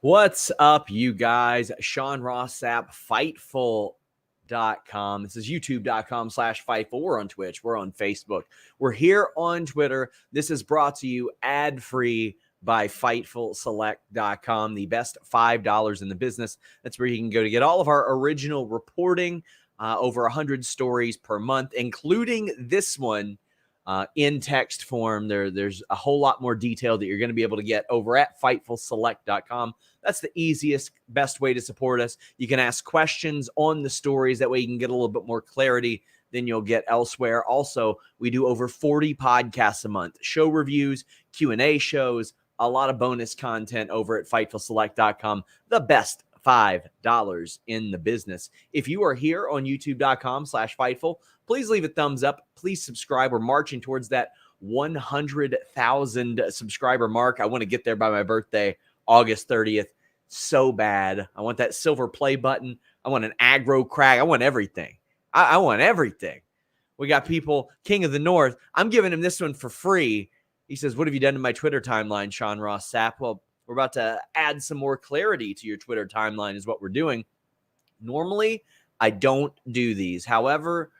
What's up, you guys? Sean Ross Sapp, Fightful.com. This is youtube.com/Fightful. We're on Twitch. We're on Facebook. We're here on Twitter. This is brought to you ad-free by FightfulSelect.com, the best $5 in the business. That's where you can go to get all of our original reporting, over 100 stories per month, including this one. In text form. There's a whole lot more detail that you're going to be able to get over at FightfulSelect.com. That's the easiest, best way to support us. You can ask questions on the stories. That way you can get a little bit more clarity than you'll get elsewhere. Also, we do over 40 podcasts a month, show reviews, Q&A shows, a lot of bonus content over at FightfulSelect.com, the best $5 in the business. If you are here on youtube.com/Fightful, please leave a thumbs up. Please subscribe. We're marching towards that 100,000 subscriber mark. I want to get there by my birthday, August 30th. So bad. I want that silver play button. I want an aggro crack. I want everything. I want everything. We got people, King of the North. I'm giving him this one for free. He says, "What have you done to my Twitter timeline, Sean Ross Sapp?" Well, we're about to add some more clarity to your Twitter timeline is what we're doing. Normally, I don't do these. However,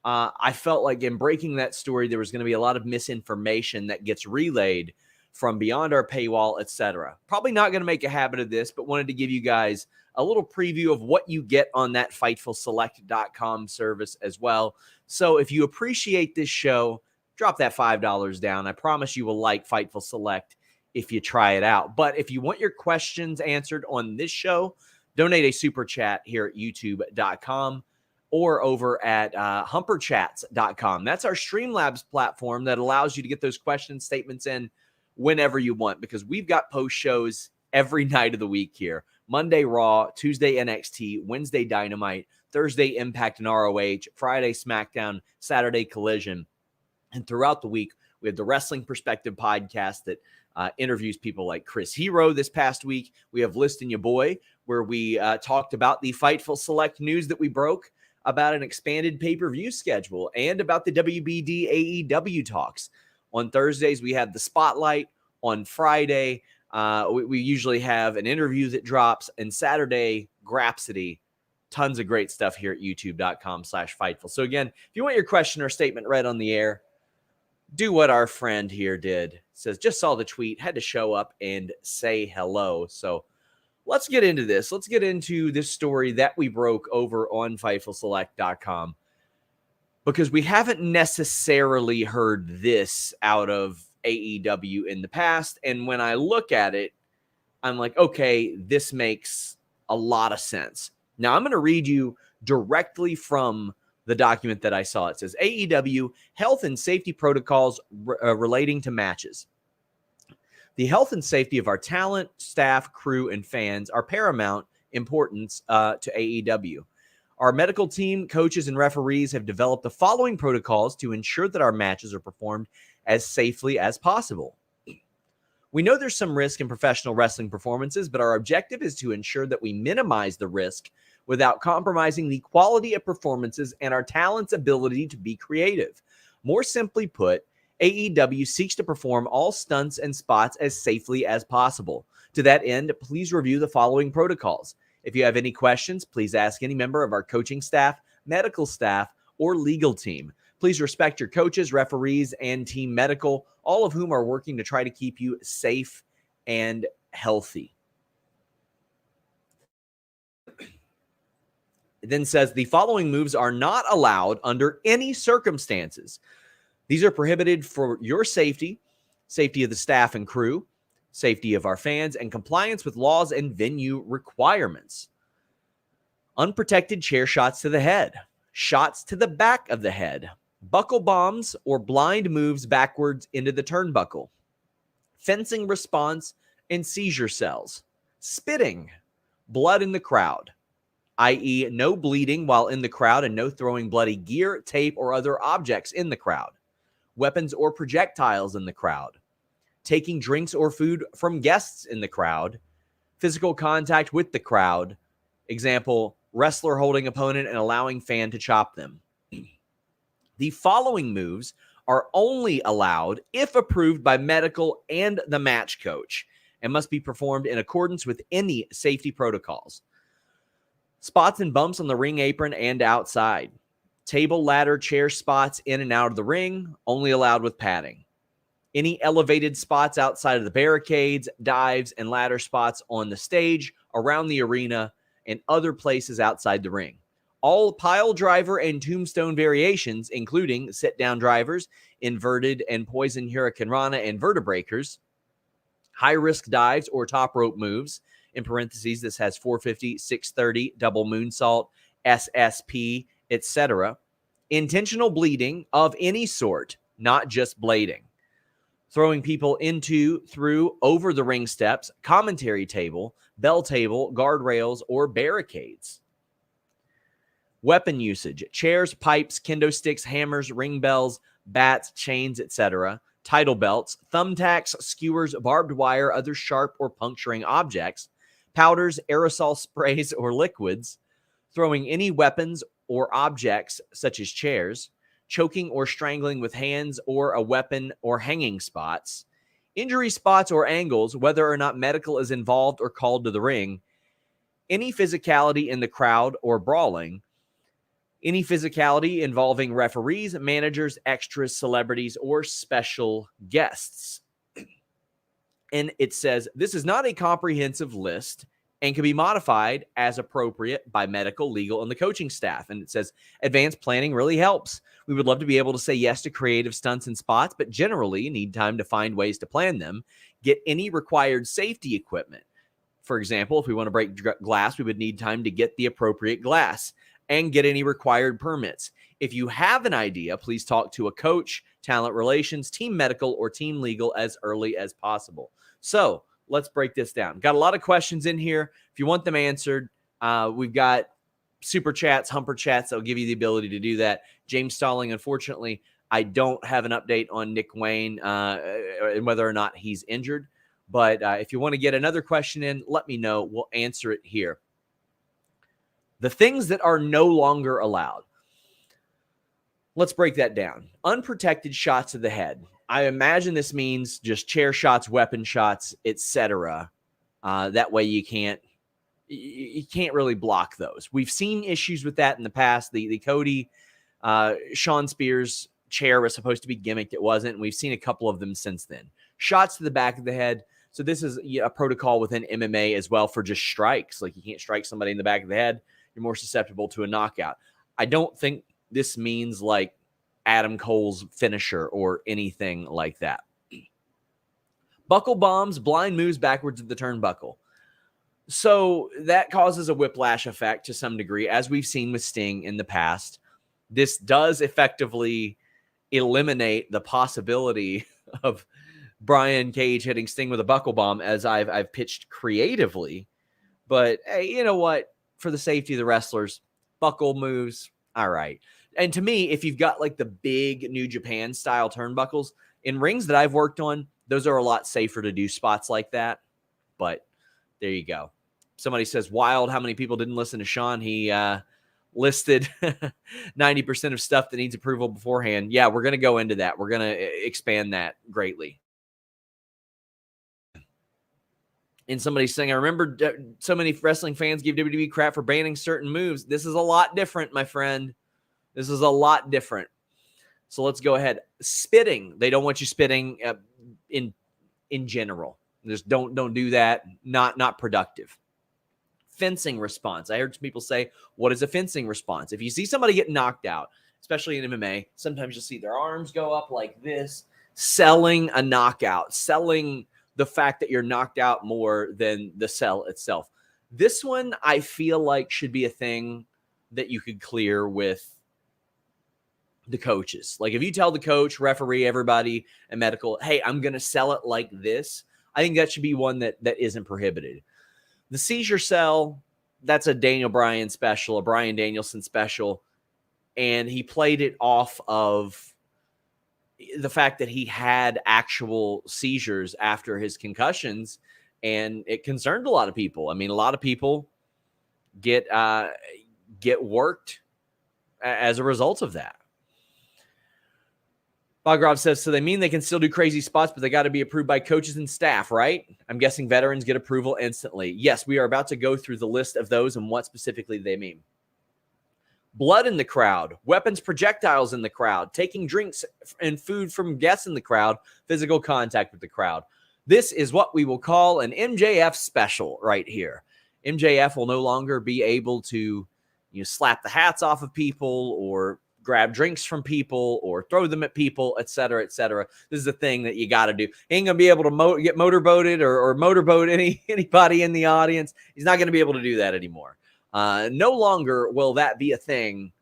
I felt like in breaking that story, there was going to be a lot of misinformation that gets relayed from beyond our paywall, etc. Probably not going to make a habit of this, but wanted to give you guys a little preview of what you get on that FightfulSelect.com service as well. So if you appreciate this show, drop that $5 down. I promise you will like Fightful Select if you try it out. But if you want your questions answered on this show, donate a super chat here at youtube.com or over at humperchats.com. That's our Streamlabs platform that allows you to get those question statements in whenever you want, because we've got post shows every night of the week here. Monday Raw, Tuesday NXT, Wednesday Dynamite, Thursday Impact and ROH, Friday SmackDown, Saturday Collision. And throughout the week, we have the Wrestling Perspective podcast that interviews people like Chris Hero this past week. We have Listin' Ya Boy, where we talked about the Fightful Select news that we broke about an expanded pay-per-view schedule and about the WBD AEW talks. On Thursdays, we have the Spotlight. On Friday, we usually have an interview that drops. And Saturday, Grapsity. Tons of great stuff here at youtube.com/Fightful. So again, if you want your question or statement read on the air, do what our friend here did. It says, just saw the tweet, had to show up and say hello. So let's get into this. Let's get into this story that we broke over on FightfulSelect.com, because we haven't necessarily heard this out of AEW in the past. And when I look at it, I'm like, okay, this makes a lot of sense. Now I'm going to read you directly from the document that I saw. It says AEW health and safety protocols relating to matches. The health and safety of our talent, staff, crew, and fans are paramount importance to AEW. Our medical team, coaches, and referees have developed the following protocols to ensure that our matches are performed as safely as possible. We know there's some risk in professional wrestling performances, but our objective is to ensure that we minimize the risk without compromising the quality of performances and our talent's ability to be creative. More simply put, AEW seeks to perform all stunts and spots as safely as possible. To that end, please review the following protocols. If you have any questions, please ask any member of our coaching staff, medical staff, or legal team. Please respect your coaches, referees, and team medical, all of whom are working to try to keep you safe and healthy. It then says the following moves are not allowed under any circumstances. These are prohibited for your safety, safety of the staff and crew, safety of our fans, and compliance with laws and venue requirements. Unprotected chair shots to the head, shots to the back of the head, buckle bombs or blind moves backwards into the turnbuckle, fencing response and seizure cells, spitting, blood in the crowd, i.e. no bleeding while in the crowd and no throwing bloody gear, tape, or other objects in the crowd, weapons or projectiles in the crowd, taking drinks or food from guests in the crowd, physical contact with the crowd, example, wrestler holding opponent and allowing fan to chop them. The following moves are only allowed if approved by medical and the match coach. and must be performed in accordance with any safety protocols. Spots and bumps on the ring apron and outside. Table, ladder, chair spots in and out of the ring, only allowed with padding. Any elevated spots outside of the barricades, dives, and ladder spots on the stage, around the arena, and other places outside the ring. All pile driver and tombstone variations, including sit-down drivers, inverted and poison hurricane rana and vertebreakers, high-risk dives or top rope moves, in parentheses, this has 450, 630, double moonsault, SSP, etc. Intentional bleeding of any sort, not just blading. Throwing people into, through, over the ring steps, commentary table, bell table, guardrails, or barricades. Weapon usage: chairs, pipes, kendo sticks, hammers, ring bells, bats, chains, etc. Title belts, thumbtacks, skewers, barbed wire, other sharp or puncturing objects, powders, aerosol sprays, or liquids. Throwing any weapons or objects such as chairs. Choking or strangling with hands or a weapon or hanging spots. Injury spots or angles, whether or not medical is involved or called to the ring. Any physicality in the crowd or brawling. Any physicality involving referees, managers, extras, celebrities, or special guests. And it says, this is not a comprehensive list and can be modified as appropriate by medical, legal, and the coaching staff. And it says, advanced planning really helps. We would love to be able to say yes to creative stunts and spots, but generally need time to find ways to plan them. Get any required safety equipment. For example, if we want to break glass, we would need time to get the appropriate glass and get any required permits. If you have an idea, please talk to a coach, talent relations, team medical, or team legal as early as possible. So let's break this down. Got a lot of questions in here. If you want them answered, we've got super chats, humper chats that'll give you the ability to do that. James Stalling, unfortunately, I don't have an update on Nick Wayne and whether or not he's injured. But if you want to get another question in, let me know. We'll answer it here. The things that are no longer allowed. Let's break that down. Unprotected shots to the head. I imagine this means just chair shots, weapon shots, etc. That way you can't really block those. We've seen issues with that in the past. The Cody, Sean Spears chair was supposed to be gimmicked. It wasn't. We've seen a couple of them since then. Shots to the back of the head. So this is a protocol within MMA as well for just strikes. Like you can't strike somebody in the back of the head. You're more susceptible to a knockout. I don't think this means like Adam Cole's finisher or anything like that. Buckle bombs, blind moves backwards of the turnbuckle. So that causes a whiplash effect to some degree, as we've seen with Sting in the past. This does effectively eliminate the possibility of Brian Cage hitting Sting with a buckle bomb, as I've pitched creatively. But hey, you know what? For the safety of the wrestlers, buckle moves, all right. And to me, if you've got like the big New Japan style turnbuckles in rings that I've worked on, those are a lot safer to do spots like that. But there you go. Somebody says, wild, how many people didn't listen to Sean? He listed 90% of stuff that needs approval beforehand. Yeah, we're going to go into that. We're going to expand that greatly. And somebody's saying, I remember so many wrestling fans give WWE crap for banning certain moves. This is a lot different, my friend. This is a lot different. So let's go ahead. Spitting. They don't want you spitting in general. Just don't do that. Not productive. Fencing response. I heard some people say, what is a fencing response? If you see somebody get knocked out, especially in MMA, sometimes you'll see their arms go up like this, selling a knockout, selling the fact that you're knocked out more than the sell itself. This one, I feel like should be a thing that you could clear with the coaches. Like if you tell the coach, referee, everybody, and medical, hey, I'm going to sell it like this, I think that should be one that isn't prohibited. The seizure cell, that's a Daniel Bryan special, a Bryan Danielson special, and he played it off of the fact that he had actual seizures after his concussions, and it concerned a lot of people. I mean, a lot of people get worked as a result of that. Bogrov says, so they mean they can still do crazy spots, but they got to be approved by coaches and staff, right? I'm guessing veterans get approval instantly. Yes, we are about to go through the list of those and what specifically they mean. Blood in the crowd, weapons, projectiles in the crowd, taking drinks and food from guests in the crowd, physical contact with the crowd. This is what we will call an MJF special right here. MJF will no longer be able to slap the hats off of people or grab drinks from people or throw them at people, et cetera, et cetera. This is a thing that you got to do. He ain't going to be able to get motorboated or motorboat anybody in the audience. He's not going to be able to do that anymore. No longer will that be a thing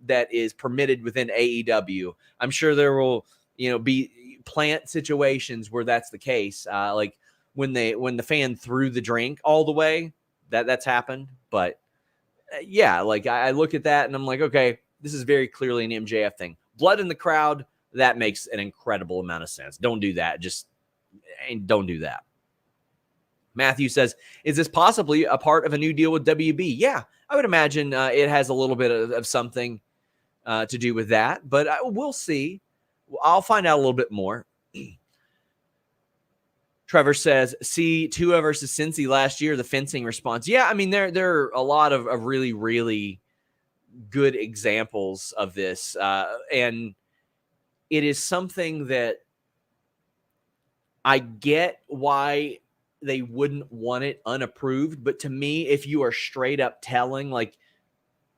that is permitted within AEW. I'm sure there will, be plant situations where that's the case. Like when the fan threw the drink all the way, that's happened. But yeah, like I look at that and I'm like, okay, this is very clearly an MJF thing. Blood in the crowd, that makes an incredible amount of sense. Don't do that. Don't do that. Matthew says, is this possibly a part of a new deal with WB? Yeah, I would imagine it has a little bit of something to do with that, but we'll see. I'll find out a little bit more. Trevor says, see Tua versus Cincy last year, the fencing response. Yeah, I mean, there are a lot of really, really good examples of this. And it is something that I get why they wouldn't want it unapproved. But to me, if you are straight up telling, like,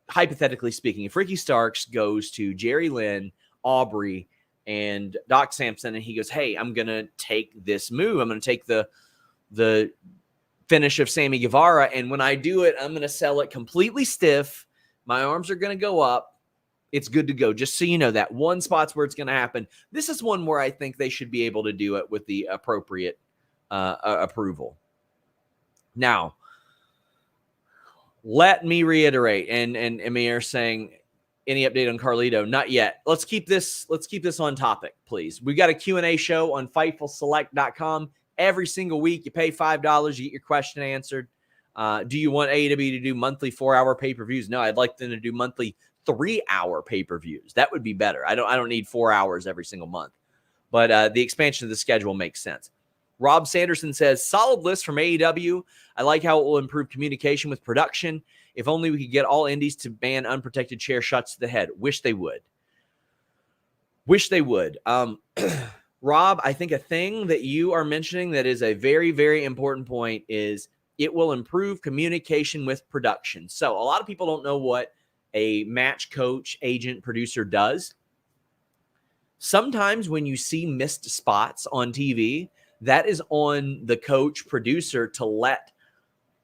hypothetically speaking, if Ricky Starks goes to Jerry Lynn, Aubrey, and Doc Sampson, and he goes, hey, I'm going to take this move. I'm going to take the finish of Sammy Guevara. And when I do it, I'm going to sell it completely stiff. My arms are going to go up. It's good to go. Just so you know, that one spot's where it's going to happen. This is one where I think they should be able to do it with the appropriate approval. Now, let me reiterate, and Amir saying, any update on Carlito? Not yet. Let's keep this on topic, please. We got a Q&A show on FightfulSelect.com every single week. You pay $5, you get your question answered. Do you want AEW to do monthly 4-hour pay-per-views? No, I'd like them to do monthly 3-hour pay-per-views. That would be better. I don't need 4 hours every single month. But the expansion of the schedule makes sense. Rob Sanderson says, solid list from AEW. I like how it will improve communication with production. If only we could get all indies to ban unprotected chair shots to the head. Wish they would. Rob, I think a thing that you are mentioning that is a very, very important point is it will improve communication with production. So a lot of people don't know what a match coach, agent, producer does. Sometimes when you see missed spots on TV, that is on the coach, producer to let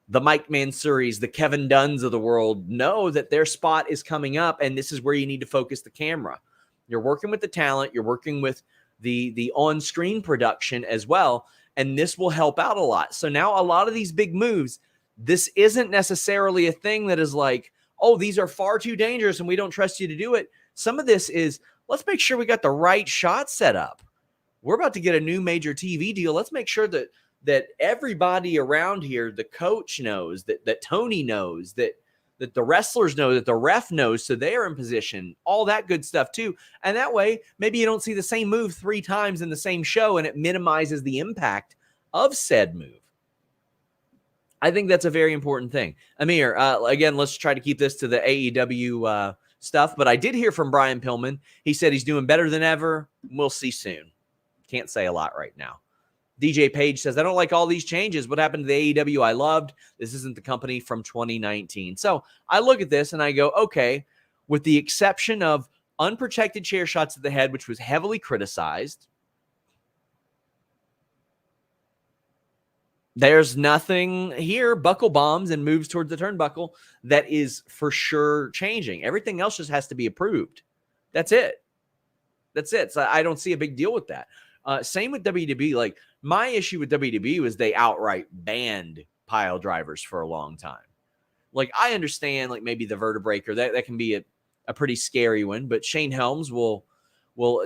the Mike Mansuris, the Kevin Dunns of the world know that their spot is coming up and this is where you need to focus the camera. You're working with the talent. You're working with the on-screen production as well. And this will help out a lot. So now a lot of these big moves, this isn't necessarily a thing that is like, oh, these are far too dangerous and we don't trust you to do it. Some of this is, let's make sure we got the right shot set up. We're about to get a new major TV deal. Let's make sure that everybody around here, the coach knows, that Tony knows, that the wrestlers know, that the ref knows, so they are in position, all that good stuff too. And that way, maybe you don't see the same move 3 times in the same show and it minimizes the impact of said move. I think that's a very important thing. Amir, again, let's try to keep this to the AEW stuff, but I did hear from Brian Pillman. He said he's doing better than ever. We'll see soon. Can't say a lot right now. DJ Page says, I don't like all these changes. What happened to the AEW I loved? This isn't the company from 2019. So I look at this and I go, okay, with the exception of unprotected chair shots to the head, which was heavily criticized, there's nothing here, buckle bombs and moves towards the turnbuckle, that is for sure changing. Everything else just has to be approved. That's it. So I don't see a big deal with that. Same with WWE. Like, my issue with WWE was they outright banned pile drivers for a long time. Like, I understand, like, maybe the vertebraker, that can be a pretty scary one, but Shane Helms will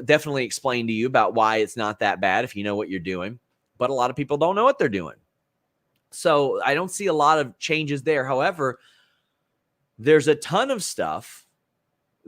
definitely explain to you about why it's not that bad if you know what you're doing. But a lot of people don't know what they're doing. So I don't see a lot of changes there. However, there's a ton of stuff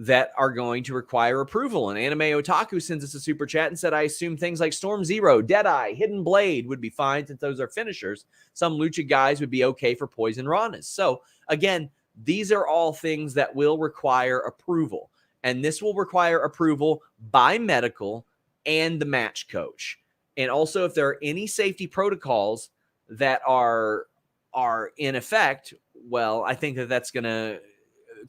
that are going to require approval. And Anime Otaku sends us a super chat and said, I assume things like Storm Zero, Deadeye, Hidden Blade would be fine since those are finishers. Some Lucha guys would be okay for Poison Ranas. So again, these are all things that will require approval. And this will require approval by medical and the match coach. And also, if there are any safety protocols that are in effect, well, I think that that's going to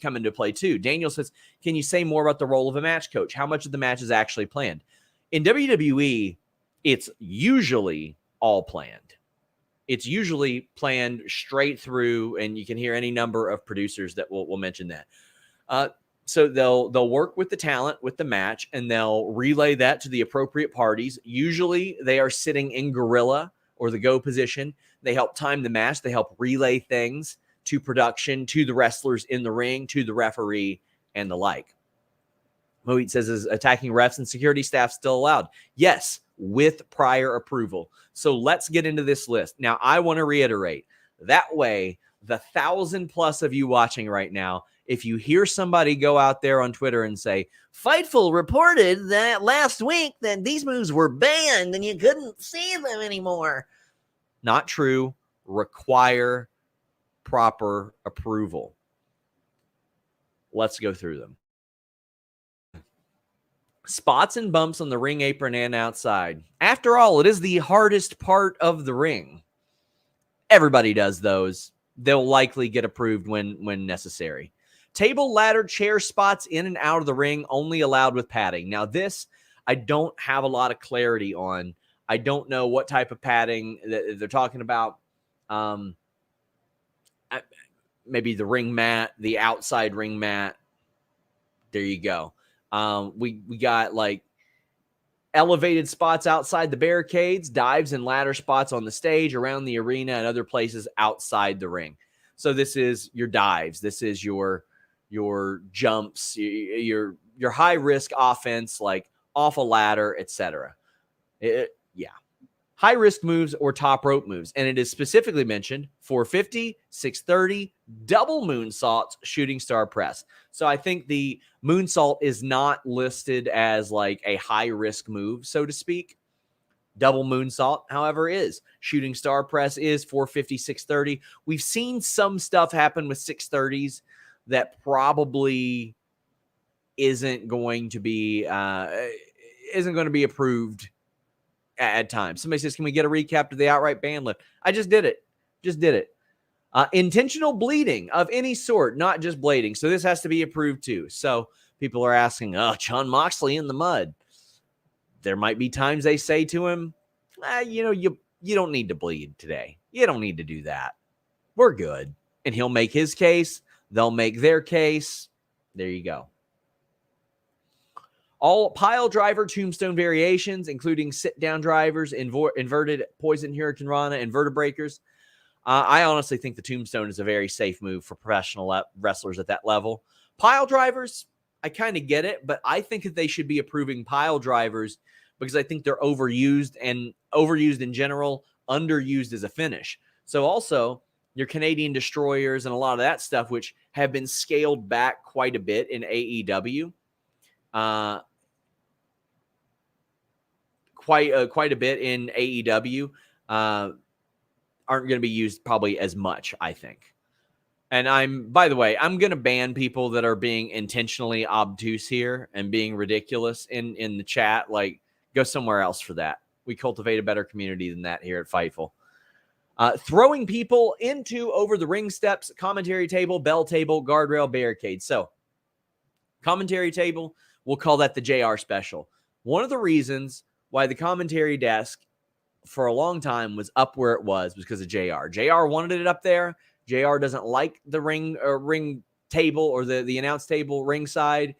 come into play too. Daniel says, can you say more about the role of a match coach? How much of the match is actually planned? In WWE, it's usually all planned. It's usually planned straight through, and you can hear any number of producers that will mention that. So they'll work with the talent, with the match, and they'll relay that to the appropriate parties. Usually they are sitting in gorilla or the go position. They help time the match. They help relay things to production, to the wrestlers in the ring, to the referee, and the like. Mohit says, is attacking refs and security staff still allowed? Yes, with prior approval. So let's get into this list. Now, I want to reiterate, that way, the 1,000+ of you watching right now, if you hear somebody go out there on Twitter and say, Fightful reported that last week that these moves were banned and you couldn't see them anymore. Not true. Require proper approval. Let's go through them. Spots and bumps on the ring apron and outside. After all, it is the hardest part of the ring. Everybody does those. They'll likely get approved when necessary. Table, ladder, chair spots in and out of the ring only allowed with padding. Now this, I don't have a lot of clarity on. I don't know what type of padding that they're talking about. Maybe the ring mat, the outside ring mat. There you go. We got like elevated spots outside the barricades, dives and ladder spots on the stage, around the arena, and other places outside the ring. So this is your dives. This is your jumps, your high risk offense, like off a ladder, etc. Yeah. High risk moves or top rope moves. And it is specifically mentioned 450, 630, double moonsaults, shooting star press. So I think the moonsault is not listed as like a high risk move, so to speak. Double moonsault, however, is. Shooting star press is 450, 630. We've seen some stuff happen with 630s that probably isn't going to be approved at times. Somebody says, can we get a recap to the outright ban list? I just did it. Intentional bleeding of any sort, not just blading. So this has to be approved too. So people are asking, Jon Moxley in the mud. There might be times they say to him, you don't need to bleed today. You don't need to do that. We're good. And he'll make his case. They'll make their case. There you go. All pile driver tombstone variations, including sit-down drivers, inverted poison hurricane rana, and vertebreakers. I honestly think the tombstone is a very safe move for professional wrestlers at that level. Pile drivers, I kind of get it, but I think that they should be approving pile drivers because I think they're overused in general, underused as a finish. So also your Canadian destroyers and a lot of that stuff, which have been scaled back quite a bit in AEW. Quite a bit in AEW aren't going to be used probably as much, I think. And by the way, I'm going to ban people that are being intentionally obtuse here and being ridiculous in the chat. Like, go somewhere else for that. We cultivate a better community than that here at Fightful. Throwing people into over the ring steps, commentary table, bell table, guardrail, barricade. So, commentary table, we'll call that the JR special. One of the reasons why the commentary desk for a long time was up where it was because of JR. JR wanted it up there. JR doesn't like the ring table or the announce table ringside.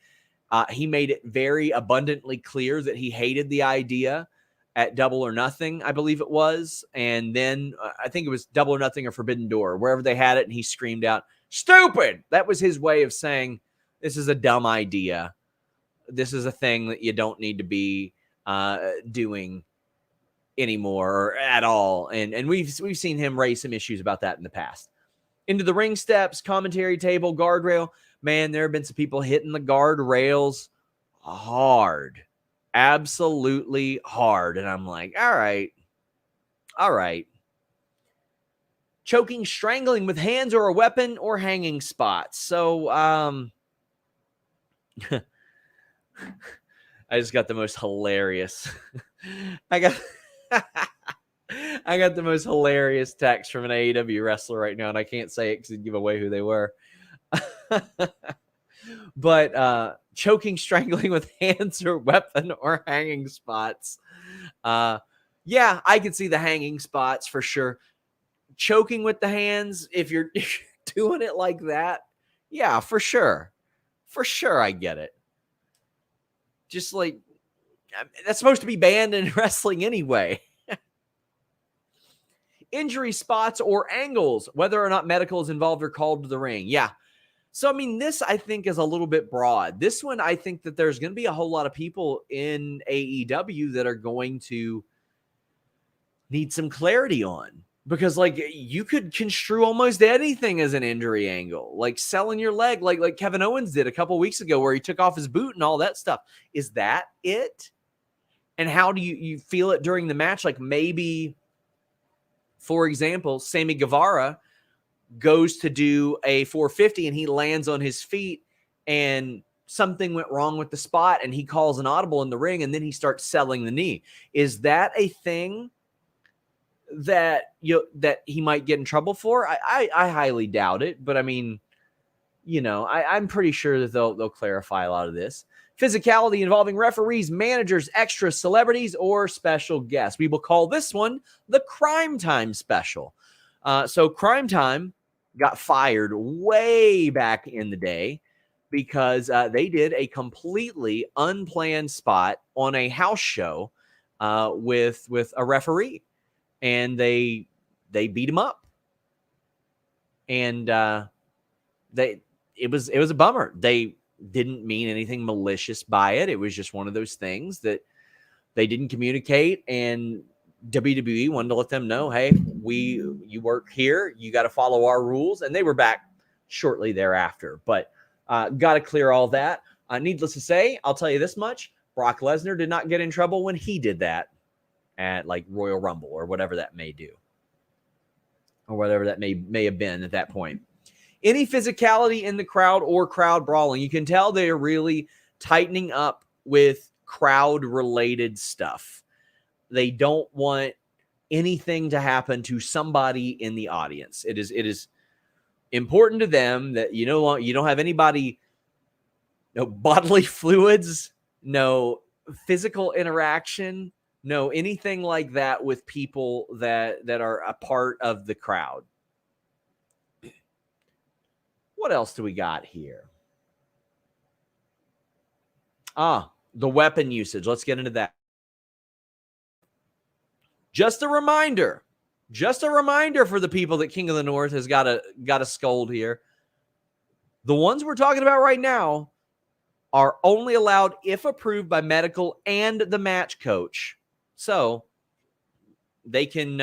He made it very abundantly clear that he hated the idea at Double or Nothing, I believe it was. And then I think it was Double or Nothing or Forbidden Door, wherever they had it. And he screamed out, "Stupid!" That was his way of saying, this is a dumb idea. This is a thing that you don't need to be doing anymore or at all. And we've seen him raise some issues about that in the past. Into the ring steps, commentary table, guardrail. Man, there have been some people hitting the guardrails hard. Absolutely hard. And I'm like, all right. Choking, strangling with hands or a weapon, or hanging spots. So, I just got the most hilarious. I got the most hilarious text from an AEW wrestler right now, and I can't say it because it'd give away who they were. But choking, strangling with hands or weapon, or hanging spots. Yeah, I could see the hanging spots for sure. Choking with the hands, if you're doing it like that, yeah, for sure. For sure, I get it. Just like, that's supposed to be banned in wrestling anyway. Injury spots or angles, whether or not medical is involved or called to the ring. Yeah. So, I mean, this I think is a little bit broad. This one, I think that there's going to be a whole lot of people in AEW that are going to need some clarity on. Because, like, you could construe almost anything as an injury angle. Like selling your leg, like Kevin Owens did a couple weeks ago where he took off his boot and all that stuff. Is that it? And how do you feel it during the match? Like maybe, for example, Sammy Guevara goes to do a 450 and he lands on his feet and something went wrong with the spot and he calls an audible in the ring and then he starts selling the knee. Is that a thing that he might get in trouble for? I highly doubt it, but I mean, I'm pretty sure that they'll clarify a lot of this. Physicality involving referees, managers, extras, celebrities, or special guests. We will call this one the Crime Time Special. So Crime Time got fired way back in the day because they did a completely unplanned spot on a house show with a referee, and they beat him up, and it was a bummer. They didn't mean anything malicious by it. It was just one of those things that they didn't communicate, and WWE wanted to let them know, hey, you work here, you got to follow our rules, and they were back shortly thereafter. But got to clear all that. Needless to say, I'll tell you this much: Brock Lesnar did not get in trouble when he did that at like Royal Rumble or whatever that may do, or whatever that may have been at that point. Any physicality in the crowd or crowd brawling, you can tell they are really tightening up with crowd-related stuff. They don't want anything to happen to somebody in the audience. It is important to them that you don't have anybody, no bodily fluids, no physical interaction, no anything like that with people that are a part of the crowd. What else do we got here? The weapon usage. Let's get into that. Just a reminder for the people that King of the North has got to scold here. The ones we're talking about right now are only allowed if approved by medical and the match coach. So they can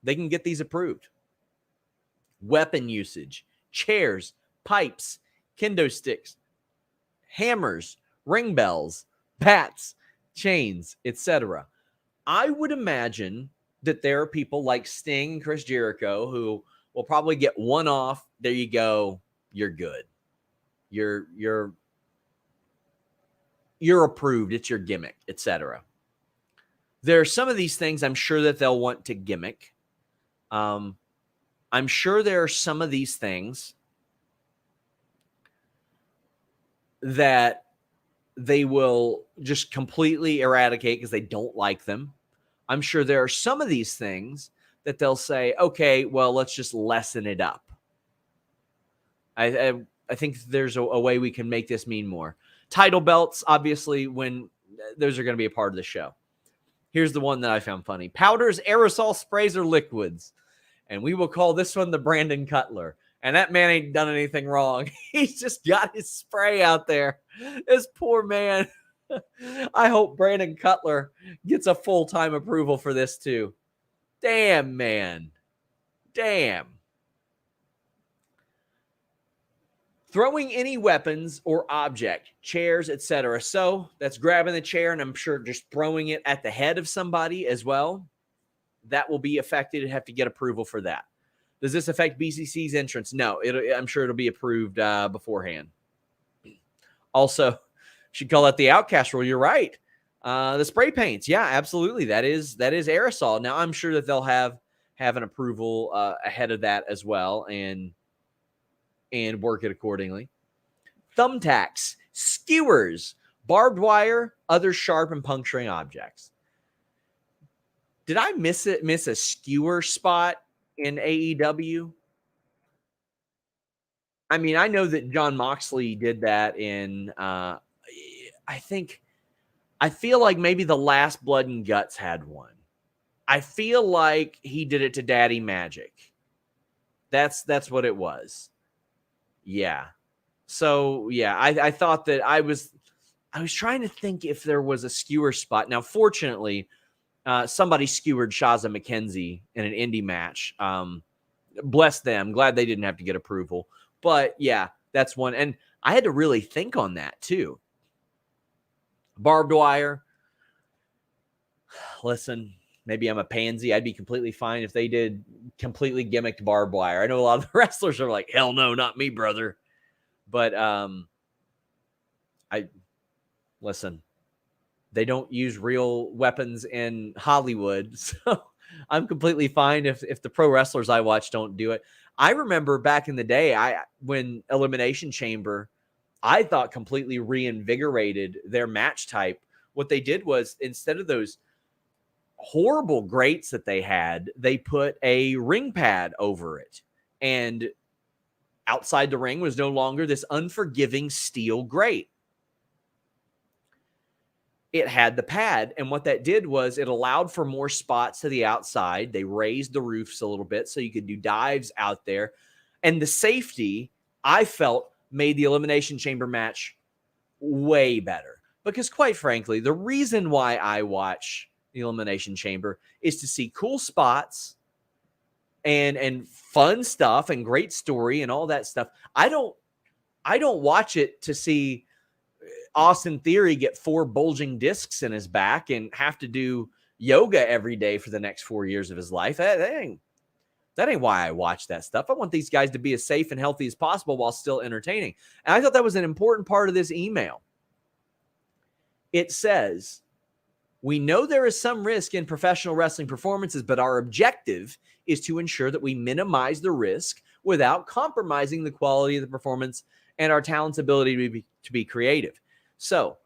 get these approved. Weapon usage: chairs, pipes, kendo sticks, hammers, ring bells, bats, chains, etc. I would imagine that there are people like Sting and Chris Jericho who will probably get one off. There you go. You're good. You're approved. It's your gimmick, etc. There are some of these things I'm sure that they'll want to gimmick. I'm sure there are some of these things that they will just completely eradicate because they don't like them. I'm sure there are some of these things that they'll say, okay, well, let's just lessen it up. I think there's a way we can make this mean more. Title belts, obviously, when those are going to be a part of the show. Here's the one that I found funny: powders, aerosol sprays, or liquids. And we will call this one the Brandon Cutler. And that man ain't done anything wrong. He's just got his spray out there. This poor man. I hope Brandon Cutler gets a full-time approval for this too. Damn, man. Damn. Throwing any weapons or object, chairs, etc. So that's grabbing the chair, and I'm sure just throwing it at the head of somebody as well. That will be affected and have to get approval for that. Does this affect BCC's entrance? No, I'm sure it'll be approved beforehand. Also, should call that the outcast rule. You're right. The spray paints, yeah, absolutely. That is aerosol. Now I'm sure that they'll have an approval ahead of that as well, and work it accordingly. Thumbtacks, skewers, barbed wire, other sharp and puncturing objects. Did I miss a skewer spot in AEW? I mean, I know that John Moxley did that in I feel like maybe the last Blood and Guts had one. I feel like he did it to Daddy Magic. That's what it was. Yeah. So yeah, I thought that I was trying to think if there was a skewer spot. Now, fortunately, somebody skewered Shaza McKenzie in an indie match. Bless them. Glad they didn't have to get approval. But yeah, that's one. And I had to really think on that too. Barbed wire. Listen, maybe I'm a pansy. I'd be completely fine if they did completely gimmicked barbed wire. I know a lot of the wrestlers are like, hell no, not me, brother. But listen, they don't use real weapons in Hollywood. So I'm completely fine if the pro wrestlers I watch don't do it. I remember back in the day, when Elimination Chamber, I thought completely reinvigorated their match type. What they did was, instead of those horrible grates that they had, they put a ring pad over it. And outside the ring was no longer this unforgiving steel grate. It had the pad, and what that did was it allowed for more spots to the outside. They raised the roofs a little bit so you could do dives out there. And the safety, I felt, made the Elimination Chamber match way better. Because quite frankly, the reason why I watch the Elimination Chamber is to see cool spots and fun stuff and great story and all that stuff. I don't watch it to see Austin Theory get 4 bulging discs in his back and have to do yoga every day for the next 4 years of his life. That ain't why I watch that stuff. I want these guys to be as safe and healthy as possible while still entertaining. And I thought that was an important part of this email. It says, we know there is some risk in professional wrestling performances, but our objective is to ensure that we minimize the risk without compromising the quality of the performance and our talent's ability to be creative. So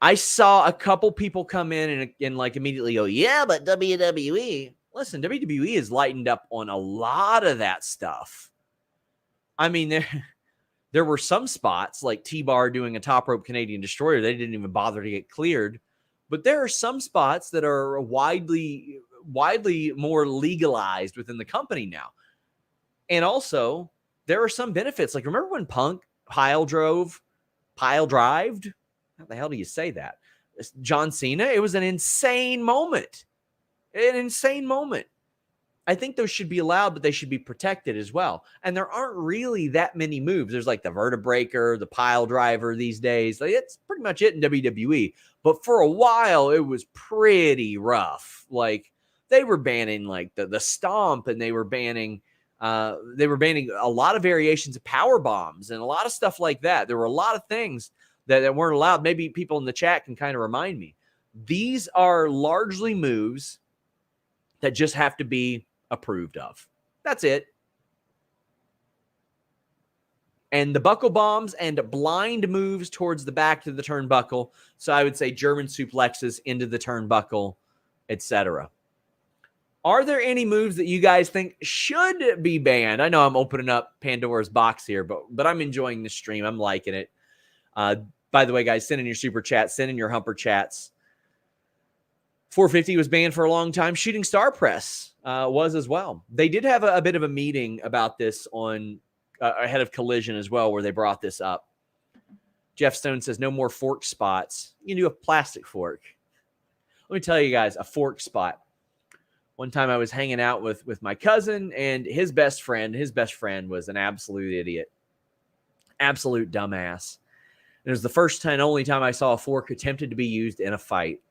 I saw a couple people come in and like immediately go, yeah, but WWE. Listen, WWE is lightened up on a lot of that stuff. I mean, there were some spots like T-Bar doing a top rope Canadian Destroyer. They didn't even bother to get cleared. But there are some spots that are widely more legalized within the company now. And also, there are some benefits. Like, remember when Punk pile drived? How the hell do you say that? John Cena? It was an insane moment. I think those should be allowed, but they should be protected as well. And there aren't really that many moves. There's like the vertebreaker, the pile driver these days. Like, it's pretty much it in WWE. But for a while, it was pretty rough. Like, they were banning like the stomp, and they were banning a lot of variations of power bombs and a lot of stuff like that. There were a lot of things that weren't allowed. Maybe people in the chat can kind of remind me. These are largely moves that just have to be approved of. That's it. And the buckle bombs and blind moves towards the back to the turnbuckle. So I would say German suplexes into the turnbuckle, etc. Are there any moves that you guys think should be banned? I know I'm opening up Pandora's box here, but I'm enjoying the stream. I'm liking it. By the way, guys, send in your super chats, send in your humper chats. 450 was banned for a long time. Shooting Star Press was as well. They did have a bit of a meeting about this on ahead of Collision as well, where they brought this up. Jeff Stone says no more fork spots. You can do a plastic fork. Let me tell you guys, a fork spot. One time I was hanging out with my cousin and his best friend. His best friend was an absolute idiot. Absolute dumbass. It was the first and only time I saw a fork attempted to be used in a fight.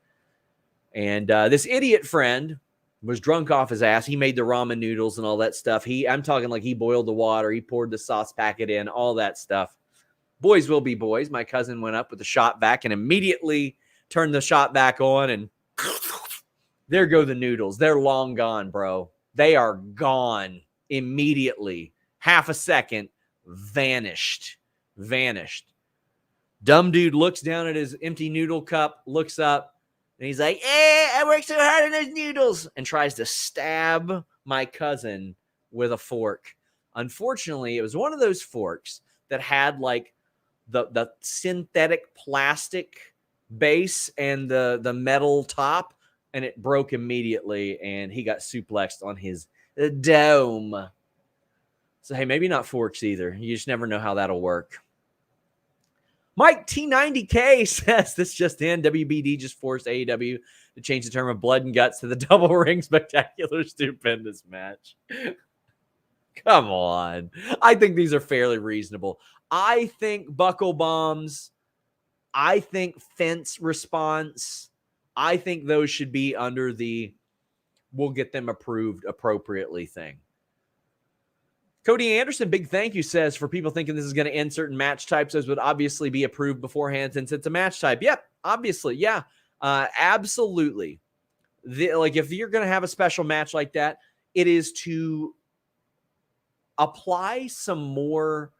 And this idiot friend was drunk off his ass. He made the ramen noodles and all that stuff. I'm talking like he boiled the water. He poured the sauce packet in, all that stuff. Boys will be boys. My cousin went up with the shot vac and immediately turned the shot vac on, and there go the noodles. They're long gone, bro. They are gone immediately. Half a second, vanished. Dumb dude looks down at his empty noodle cup, looks up, and he's like, I worked so hard on those noodles, and tries to stab my cousin with a fork. Unfortunately, it was one of those forks that had like the synthetic plastic base and the metal top, and it broke immediately, and he got suplexed on his dome. So, hey, maybe not forks either. You just never know how that'll work. Mike T90K says this just in. WBD just forced AEW to change the term of blood and guts to the double ring spectacular stupendous match. Come on. I think these are fairly reasonable. I think buckle bombs. I think fence response. I think those should be under the we'll get them approved appropriately thing. Cody Anderson, big thank you, says for people thinking this is going to end certain match types, those would obviously be approved beforehand since it's a match type. Yep, obviously. Yeah, absolutely. Like if you're going to have a special match like that, it is to apply some more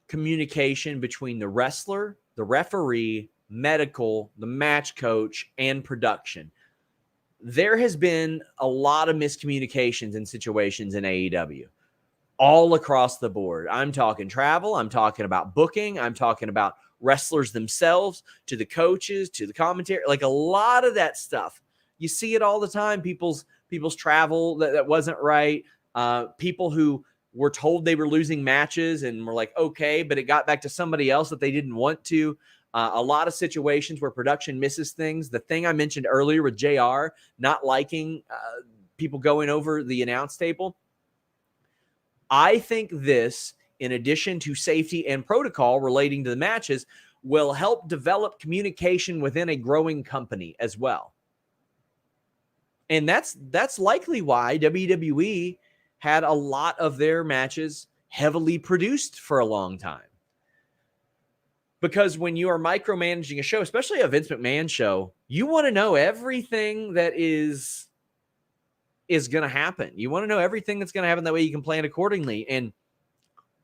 communication between the wrestler, the referee, medical, the match coach, and production. There has been a lot of miscommunications in situations in AEW all across the board. I'm talking travel. I'm talking about booking. I'm talking about wrestlers themselves, to the coaches, to the commentary, like a lot of that stuff. You see it all the time. People's travel that wasn't right. People who were told they were losing matches and were like, okay, but it got back to somebody else that they didn't want to. A lot of situations where production misses things. The thing I mentioned earlier with JR not liking people going over the announce table. I think this, in addition to safety and protocol relating to the matches, will help develop communication within a growing company as well. And that's likely why WWE had a lot of their matches heavily produced for a long time. Because when you are micromanaging a show, especially a Vince McMahon show, you want to know everything that is going to happen. You want to know everything that's going to happen. That way you can plan accordingly. And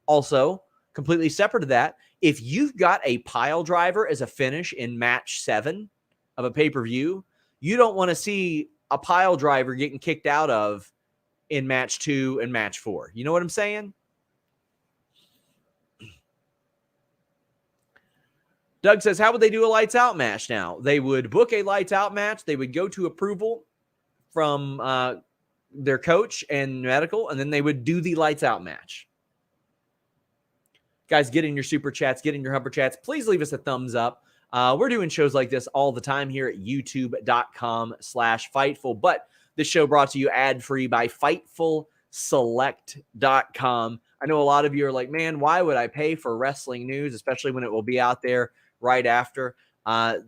also, completely separate to that, if you've got a pile driver as a finish in match 7 of a pay-per-view, you don't want to see a pile driver getting kicked out of in match 2 and match 4. You know what I'm saying? Doug says, how would they do a lights out match now? They would book a lights out match. They would go to approval from their coach and medical, and then they would do the lights out match. Guys, get in your super chats, get in your humper chats. Please leave us a thumbs up. We're doing shows like this all the time here at youtube.com/Fightful. But this show brought to you ad-free by FightfulSelect.com. I know a lot of you are like, man, why would I pay for wrestling news, especially when it will be out there right after? The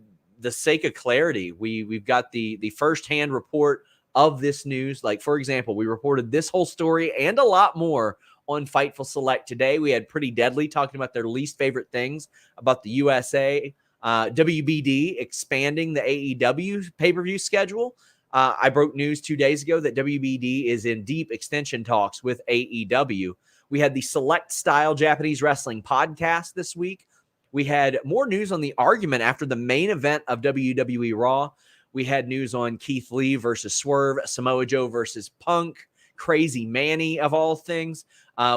sake of clarity, we've got the firsthand report of this news. Like, for example, we reported this whole story and a lot more on Fightful Select today. We had Pretty Deadly talking about their least favorite things about the USA. WBD expanding the AEW pay-per-view schedule. I broke news 2 days ago that WBD is in deep extension talks with AEW. We had the Select Style Japanese Wrestling podcast this week. We had more news on the argument after the main event of WWE Raw. We had news on Keith Lee versus Swerve, Samoa Joe versus Punk, Crazy Manny of all things.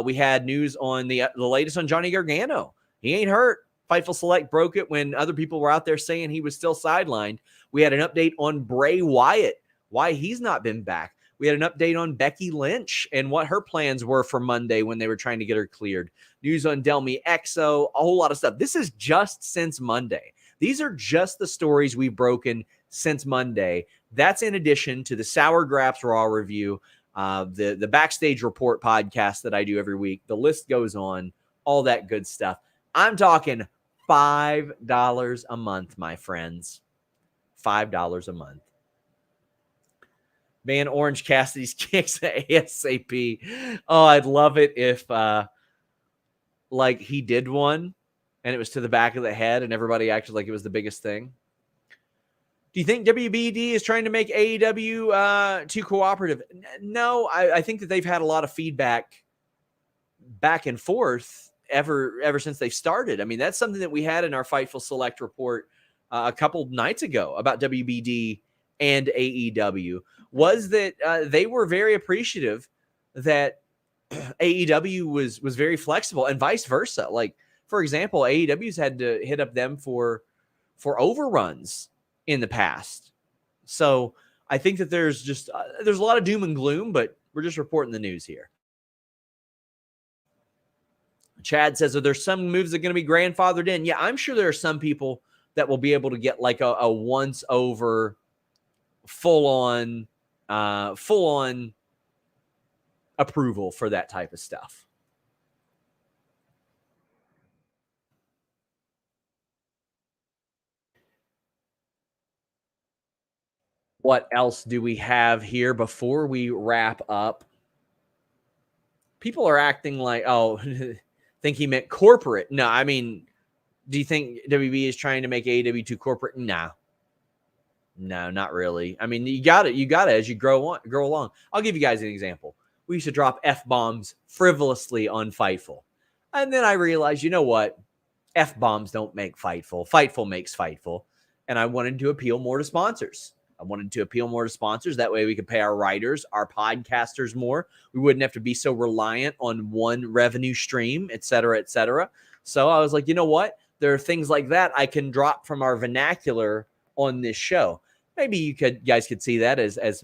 We had news on the latest on Johnny Gargano. He ain't hurt. Fightful Select broke it when other people were out there saying he was still sidelined. We had an update on Bray Wyatt, why he's not been back. We had an update on Becky Lynch and what her plans were for Monday when they were trying to get her cleared. News on Delmi Exo, a whole lot of stuff. This is just since Monday. These are just the stories we've broken since Monday. That's in addition to the Sour Graps Raw review, the Backstage Report podcast that I do every week. The list goes on. all that good stuff. I'm talking $5 a month, my friends. $5 a month. Man, Orange Cassidy's kicks ASAP. Oh, I'd love it if like he did one and it was to the back of the head and everybody acted like it was the biggest thing. Do you think WBD is trying to make AEW too cooperative? No, I think that they've had a lot of feedback back and forth ever since they started. I mean, that's something that we had in our Fightful Select report a couple nights ago about WBD and AEW, was that they were very appreciative that AEW was very flexible and vice versa. Like, for example, AEW's had to hit up them for overruns in the past. So I think that there's a lot of doom and gloom, but we're just reporting the news here. Chad says, are there some moves that are going to be grandfathered in? Yeah, I'm sure there are some people that will be able to get like a once over full on approval for that type of stuff. What else do we have here before we wrap up? People are acting like, oh, think he meant corporate. No, I mean, do you think WB is trying to make AEW too corporate? No, not really. I mean, you got it as you grow along. I'll give you guys an example. We used to drop F-bombs frivolously on Fightful. And then I realized, you know what? F-bombs don't make Fightful. Fightful makes Fightful. And I wanted to appeal more to sponsors. That way we could pay our writers, our podcasters more. We wouldn't have to be so reliant on one revenue stream, et cetera, et cetera. So I was like, you know what? There are things like that I can drop from our vernacular on this show. Maybe you guys could see that as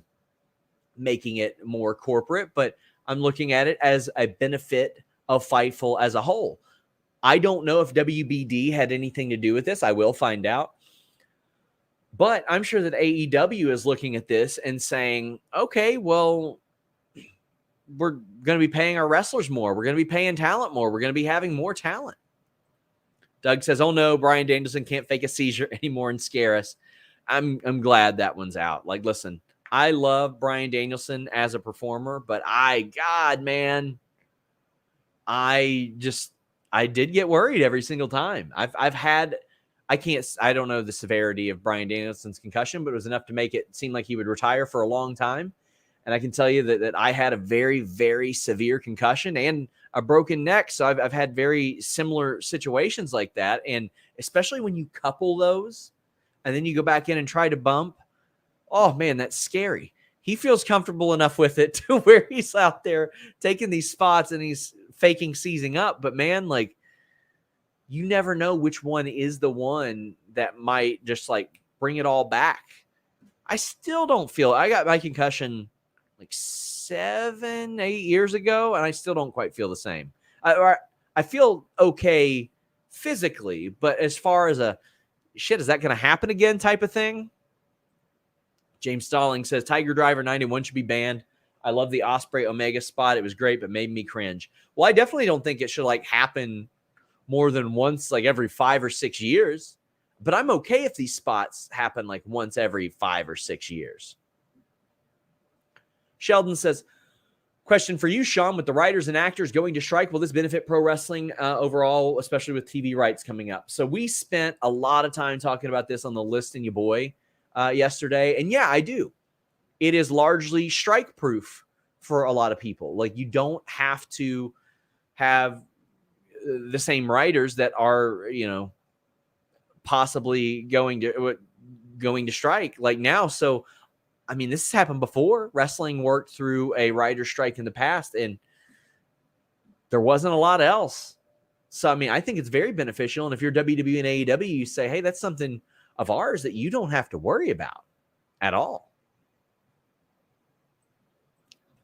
making it more corporate, but I'm looking at it as a benefit of Fightful as a whole. I don't know if WBD had anything to do with this. I will find out. But I'm sure that AEW is looking at this and saying, okay, well, we're going to be paying our wrestlers more. We're going to be paying talent more. We're going to be having more talent. Doug says, oh no, Bryan Danielson can't fake a seizure anymore and scare us. I'm glad that one's out. Like, listen, I love Bryan Danielson as a performer, but God, man, I did get worried every single time. I've had, I don't know the severity of Bryan Danielson's concussion, but it was enough to make it seem like he would retire for a long time. And I can tell you that I had a very, very severe concussion and a broken neck. So I've had very similar situations like that. And especially when you couple those and then you go back in and try to bump, oh man, that's scary. He feels comfortable enough with it to where he's out there taking these spots and he's faking seizing up. But man, like, you never know which one is the one that might just like bring it all back. I still don't feel, I got my concussion like 7-8 years ago, and I still don't quite feel the same. I feel okay physically, but as far as is that going to happen again type of thing? James Stalling says Tiger Driver 91 should be banned. I love the Osprey Omega spot. It was great, but made me cringe. Well, I definitely don't think it should like happen more than once, like every 5 or 6 years. But I'm okay if these spots happen like once every 5 or 6 years. Sheldon says, question for you, Sean, with the writers and actors going to strike, will this benefit pro wrestling overall, especially with TV rights coming up? So we spent a lot of time talking about this on the List and Your Boy yesterday. And yeah, I do. It is largely strike proof for a lot of people. Like, you don't have to have the same writers that are, possibly going to strike like now. So, I mean, this has happened before. Wrestling worked through a writer strike in the past, and there wasn't a lot else. So, I mean, I think it's very beneficial. And if you're WWE and AEW, you say, hey, that's something of ours that you don't have to worry about at all.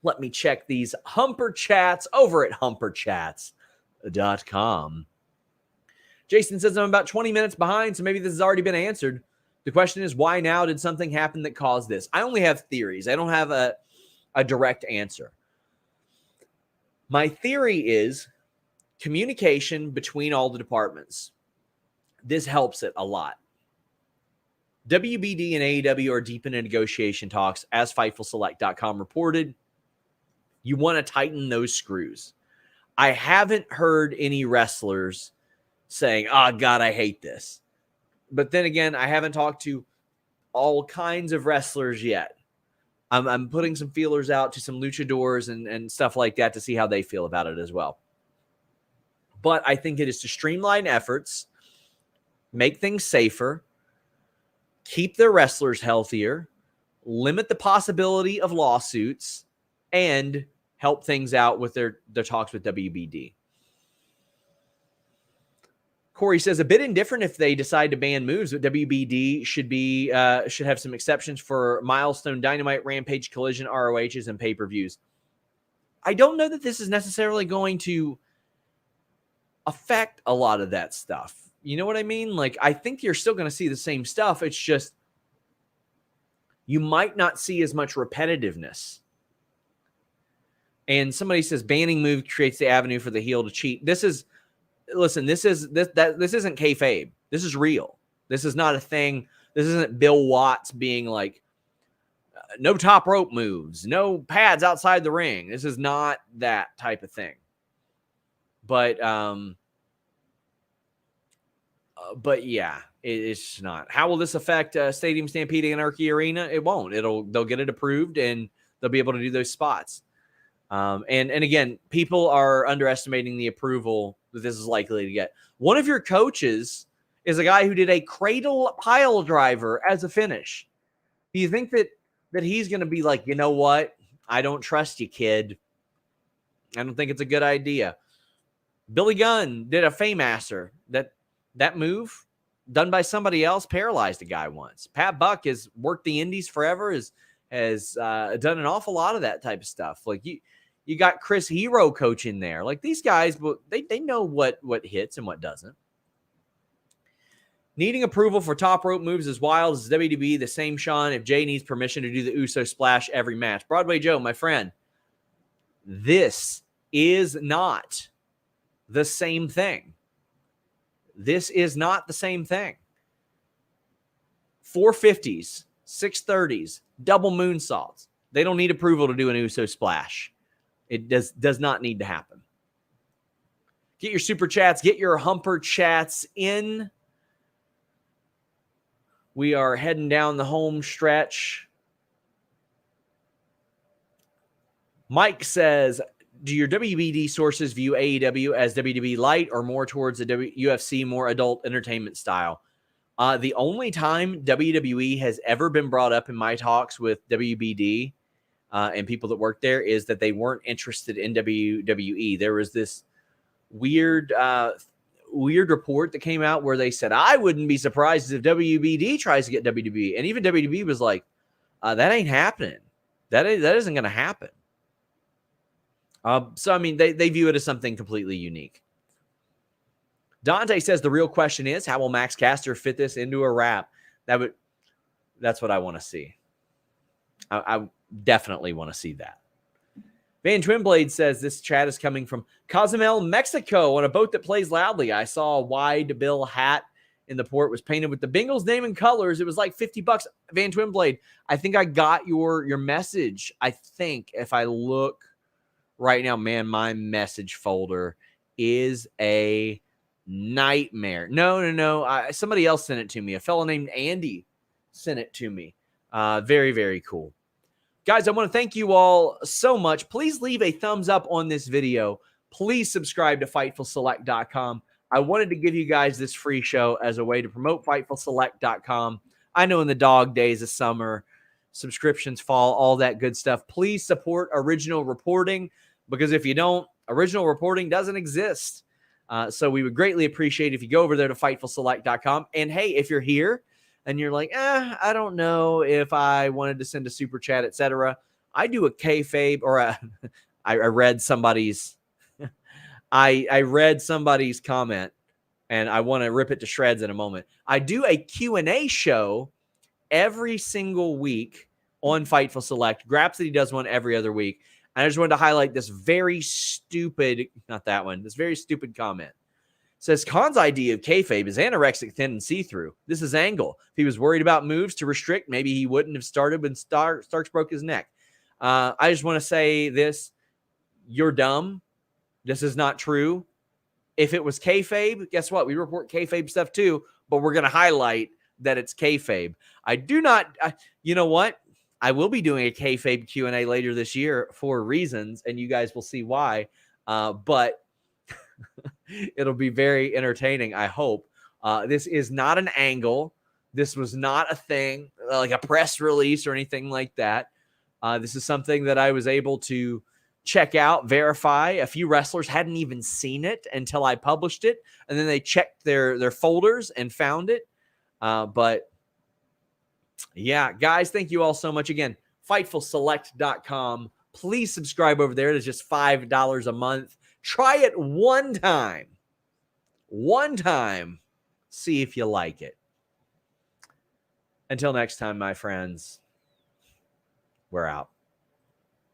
Let me check these Humper Chats over at humperchats.com. Jason says, I'm about 20 minutes behind, so maybe this has already been answered. The question is, why now? Did something happen that caused this? I only have theories. I don't have a direct answer. My theory is Communication between all the departments. This helps it a lot. WBD and AEW are deep into negotiation talks, as FightfulSelect.com reported. You want to tighten those screws. I haven't heard any wrestlers saying, "Oh, God, I hate this." But then again, I haven't talked to all kinds of wrestlers yet. I'm putting some feelers out to some luchadors and stuff like that to see how they feel about it as well. But I think it is to streamline efforts, make things safer, keep their wrestlers healthier, limit the possibility of lawsuits, and help things out with their talks with WBD. Corey says, a bit indifferent if they decide to ban moves, but WBD should have some exceptions for Milestone, Dynamite, Rampage, Collision, ROHs, and pay-per-views. I don't know that this is necessarily going to affect a lot of that stuff. You know what I mean? Like, I think you're still going to see the same stuff. It's just you might not see as much repetitiveness. And somebody says banning move creates the avenue for the heel to cheat. This isn't kayfabe. This is real. This is not a thing. This isn't Bill Watts being like, no top rope moves, no pads outside the ring. This is not that type of thing. But yeah, it's not. How will this affect Stadium Stampede and Anarchy Arena? It won't. They'll get it approved and they'll be able to do those spots. And again, people are underestimating the approval that this is likely to get. One of your coaches is a guy who did a cradle pile driver as a finish. Do you think that he's going to be like, you know what? I don't trust you, kid. I don't think it's a good idea. Billy Gunn did a Faymaster. That move done by somebody else paralyzed a guy once. Pat Buck has worked the indies forever, has done an awful lot of that type of stuff. Like you got Chris Hero coaching there. Like these guys, they know what hits and what doesn't. Needing approval for top rope moves as wild as WWE. The same, Sean, if Jay needs permission to do the Uso Splash every match. Broadway Joe, my friend, this is not the same thing. This is not the same thing. 450s, 630s, double moonsaults. They don't need approval to do an Uso Splash. It does not need to happen. Get your super chats. Get your humper chats in. We are heading down the home stretch. Mike says, do your WBD sources view AEW as WWE light or more towards the UFC, more adult entertainment style? The only time WWE has ever been brought up in my talks with WBD and people that work there is that they weren't interested in WWE. There was this weird report that came out where they said, I wouldn't be surprised if WBD tries to get WWE. And even WWE was like, that ain't happening. That isn't going to happen. So, I mean, they view it as something completely unique. Dante says the real question is, how will Max Caster fit this into a rap? That's what I want to see. I definitely want to see that. Van Twinblade says this chat is coming from Cozumel, Mexico, on a boat that plays loudly. I saw a wide bill hat in the port was painted with the Bengals name and colors. It was like $50. Van Twinblade, I think I got your message. I think if I look right now, man, my message folder is a nightmare. No. Somebody else sent it to me. A fellow named Andy sent it to me. Very, very cool. Guys, I want to thank you all so much. Please leave a thumbs up on this video. Please subscribe to FightfulSelect.com. I wanted to give you guys this free show as a way to promote FightfulSelect.com. I know in the dog days of summer, subscriptions fall, all that good stuff. Please support original reporting, because if you don't, original reporting doesn't exist. So we would greatly appreciate if you go over there to FightfulSelect.com. And hey, if you're here and you're like, I don't know if I wanted to send a super chat, etc. I do a kayfabe, or I read somebody's I read somebody's comment, and I want to rip it to shreds in a moment. I do a Q&A show every single week on Fightful Select. Grapsity does one every other week. And I just wanted to highlight this very stupid, not that one, this very stupid comment. It says, Khan's idea of kayfabe is anorexic, thin, and see-through. This is Angle. If he was worried about moves to restrict, maybe he wouldn't have started when Starks broke his neck. I just want to say this. You're dumb. This is not true. If it was kayfabe, guess what? We report kayfabe stuff too, but we're going to highlight that it's kayfabe. I do not, you know what? I will be doing a kayfabe Q&A later this year for reasons, and you guys will see why. But it'll be very entertaining, I hope. This is not an angle. This was not a thing, like a press release or anything like that. This is something that I was able to check out, verify. A few wrestlers hadn't even seen it until I published it, and then they checked their folders and found it. But yeah, guys, thank you all so much. Again, FightfulSelect.com. Please subscribe over there. It's just $5 a month. Try it one time. One time. See if you like it. Until next time, my friends, we're out.